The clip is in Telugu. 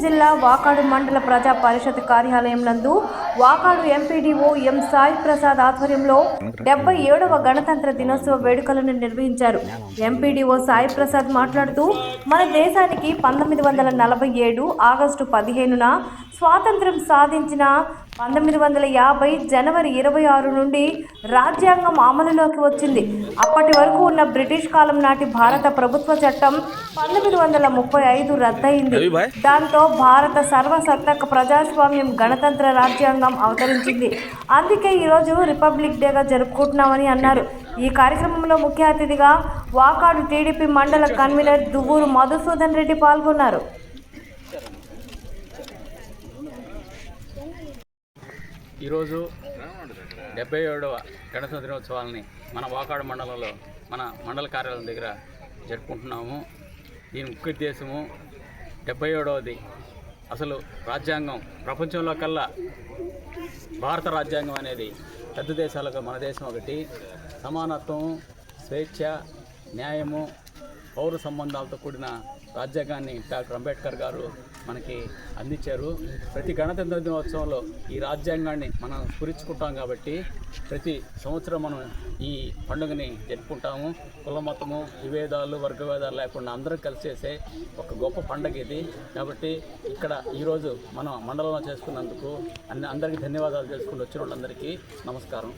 జిల్లా వాకాడు మండల ప్రజా పరిషత్ కార్యాలయం నందు వాకాడు ఎంపీడీఓ ఎం సాయి ప్రసాద్ ఆధ్వర్యంలో 77వ గణతంత్ర దినోత్సవ వేడుకలను నిర్వహించారు. ఎంపీడీఓ సాయి ప్రసాద్ మాట్లాడుతూ మన దేశానికి 1947 ఆగస్టు 15న స్వాతంత్ర్యం సాధించిన 1950 జనవరి 26 నుండి రాజ్యాంగం అమలులోకి వచ్చింది. అప్పటి వరకు ఉన్న బ్రిటిష్ కాలం నాటి భారత ప్రభుత్వ చట్టం 1935 రద్దయింది. దాంతో భారత సర్వసత్తాక ప్రజాస్వామ్యం గణతంత్ర రాజ్యాంగం అవతరించింది. అందుకే ఈరోజు రిపబ్లిక్ డేగా జరుపుకుంటున్నామని అన్నారు. ఈ కార్యక్రమంలో ముఖ్య అతిథిగా వాకాడు టీడీపీ మండల కన్వీనర్ దువ్వూరు మధుసూదన్ రెడ్డి పాల్గొన్నారు. ఈరోజు 77వ గణతంత్ర దినోత్సవాలని మన వాకాడు మండలంలో మన మండల కార్యాలయం దగ్గర జరుపుకుంటున్నాము. దీని ముఖ్య ఉద్దేశము 77వది అసలు రాజ్యాంగం ప్రపంచంలో కల్లా భారత రాజ్యాంగం అనేది పెద్ద దేశాలకు మన దేశం ఒకటి. సమానత్వం, స్వేచ్ఛ, న్యాయము, పౌర సంబంధాలతో కూడిన రాజ్యాంగాన్ని డాక్టర్ అంబేద్కర్ గారు మనకి అందించారు. ప్రతి గణతంత్ర దినోత్సవంలో ఈ రాజ్యాంగాన్ని మనం స్ఫురించుకుంటాం కాబట్టి ప్రతి సంవత్సరం మనం ఈ పండుగని జరుపుకుంటాము. కుల మతము విభేదాలు వర్గభేదాలు లేకుండా అందరూ కలిసి చేసే ఒక గొప్ప పండుగ ఇది. కాబట్టి ఇక్కడ ఈరోజు మనం మండలంలో చేసుకున్నందుకు అందరికీ ధన్యవాదాలు చేసుకుంటూ వచ్చిన వాళ్ళందరికీ నమస్కారం.